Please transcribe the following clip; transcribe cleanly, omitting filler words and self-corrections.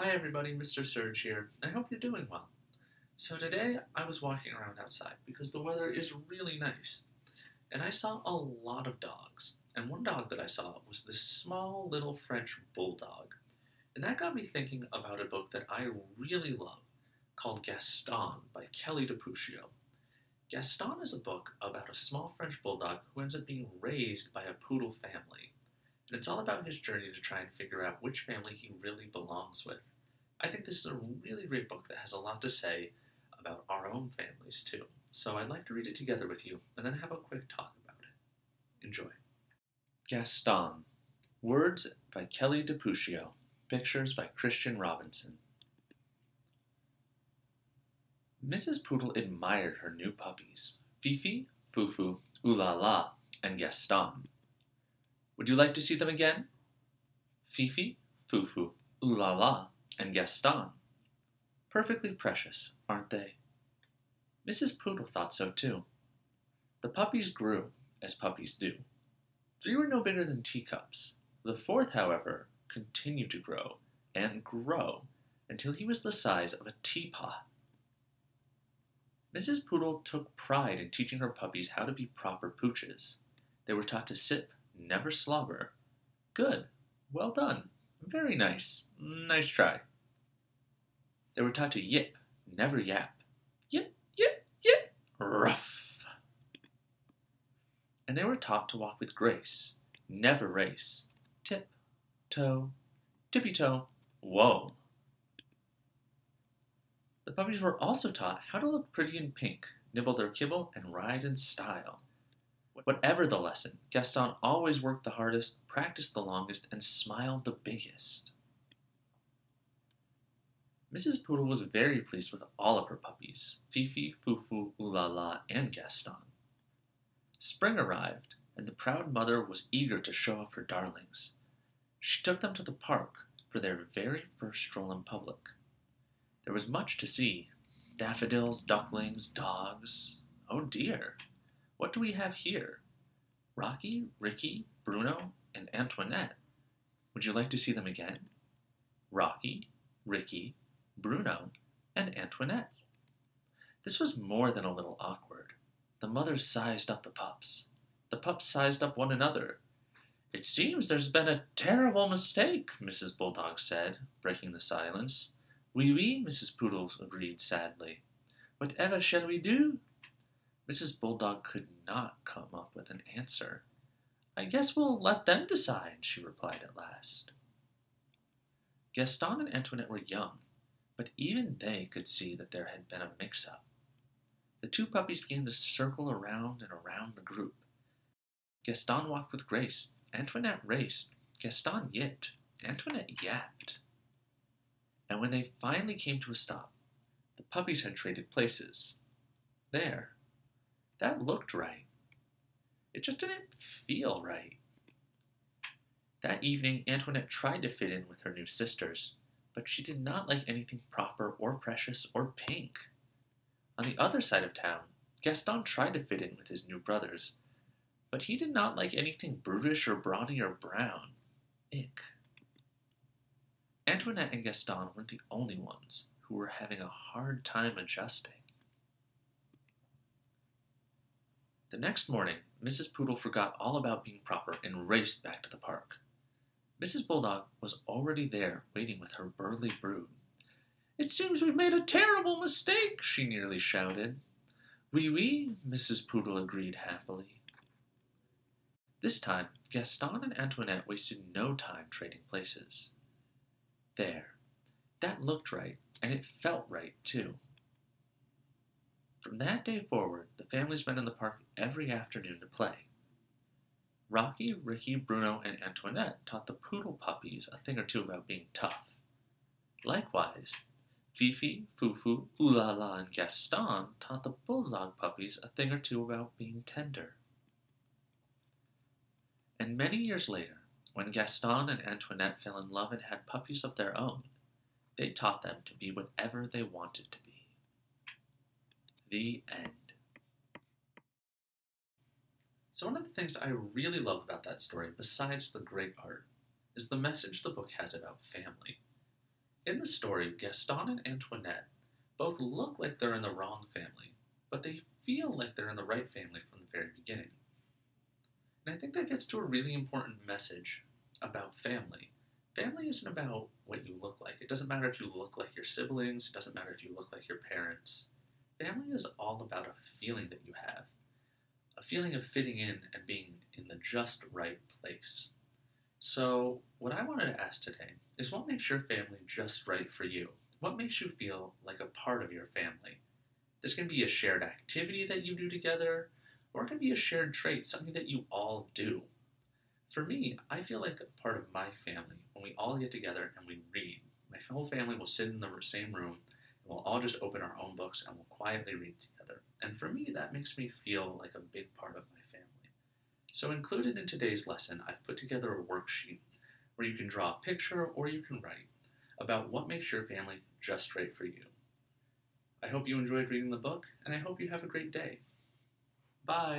Hi everybody, Mr. Surge here. I hope you're doing well. So today I was walking around outside because the weather is really nice, and I saw a lot of dogs. And one dog that I saw was this small little French bulldog. And that got me thinking about a book that I really love called Gaston by Kelly DiPucchio. Gaston is a book about a small French bulldog who ends up being raised by a poodle family. And it's all about his journey to try and figure out which family he really belongs with. I think this is a really great book that has a lot to say about our own families too. So I'd like to read it together with you and then have a quick talk about it. Enjoy. Gaston. Words by Kelly DiPucchio. Pictures by Christian Robinson. Mrs. Poodle admired her new puppies, Fifi, Fufu, Ooh La La, and Gaston. Would you like to see them again? Fifi, Fufu, Ooh La La, and Gaston. Perfectly precious, aren't they? Mrs. Poodle thought so too. The puppies grew, as puppies do. 3 were no bigger than teacups. The 4th, however, continued to grow and grow until he was the size of a teapot. Mrs. Poodle took pride in teaching her puppies how to be proper pooches. They were taught to sip, never slobber. Good. Well done. Very nice. Nice try. They were taught to yip, never yap. Yip, yip, yip. Ruff. And they were taught to walk with grace, never race. Tip, toe, tippy toe, whoa. The puppies were also taught how to look pretty in pink, nibble their kibble, and ride in style. Whatever the lesson, Gaston always worked the hardest, practiced the longest, and smiled the biggest. Mrs. Poodle was very pleased with all of her puppies, Fifi, Fufu, Ooh La La, and Gaston. Spring arrived, and the proud mother was eager to show off her darlings. She took them to the park for their very first stroll in public. There was much to see. Daffodils, ducklings, dogs. Oh dear! What do we have here? Rocky, Ricky, Bruno, and Antoinette. Would you like to see them again? Rocky, Ricky, Bruno, and Antoinette. This was more than a little awkward. The mothers sized up the pups. The pups sized up one another. It seems there's been a terrible mistake, Mrs. Bulldog said, breaking the silence. Oui, oui, Mrs. Poodle agreed sadly. Whatever shall we do? Mrs. Bulldog could not come up with an answer. I guess we'll let them decide, she replied at last. Gaston and Antoinette were young, but even they could see that there had been a mix-up. The 2 puppies began to circle around and around the group. Gaston walked with grace. Antoinette raced. Gaston yipped. Antoinette yapped. And when they finally came to a stop, the puppies had traded places. There. That looked right. It just didn't feel right. That evening, Antoinette tried to fit in with her new sisters, but she did not like anything proper or precious or pink. On the other side of town, Gaston tried to fit in with his new brothers, but he did not like anything brutish or brawny or brown. Ick. Antoinette and Gaston weren't the only ones who were having a hard time adjusting. The next morning, Mrs. Poodle forgot all about being proper and raced back to the park. Mrs. Bulldog was already there, waiting with her burly brood. It seems we've made a terrible mistake, she nearly shouted. Oui, oui, Mrs. Poodle agreed happily. This time, Gaston and Antoinette wasted no time trading places. There. That looked right, and it felt right, too. From that day forward, the families met in the park every afternoon to play. Rocky, Ricky, Bruno, and Antoinette taught the poodle puppies a thing or two about being tough. Likewise, Fifi, Fufu, Ooh La La, and Gaston taught the bulldog puppies a thing or two about being tender. And many years later, when Gaston and Antoinette fell in love and had puppies of their own, they taught them to be whatever they wanted to be. The end. So one of the things I really love about that story, besides the great art, is the message the book has about family. In the story, Gaston and Antoinette both look like they're in the wrong family, but they feel like they're in the right family from the very beginning. And I think that gets to a really important message about family. Family isn't about what you look like. It doesn't matter if you look like your siblings, it doesn't matter if you look like your parents. Family is all about a feeling that you have, a feeling of fitting in and being in the just right place. So, what I wanted to ask today is what makes your family just right for you? What makes you feel like a part of your family? This can be a shared activity that you do together, or it can be a shared trait, something that you all do. For me, I feel like a part of my family when we all get together and we read. My whole family will sit in the same room, and we'll all just open our own books and we'll quietly read together. And for me, that makes me feel like a big part of my family. So included in today's lesson, I've put together a worksheet where you can draw a picture or you can write about what makes your family just right for you. I hope you enjoyed reading the book, and I hope you have a great day. Bye!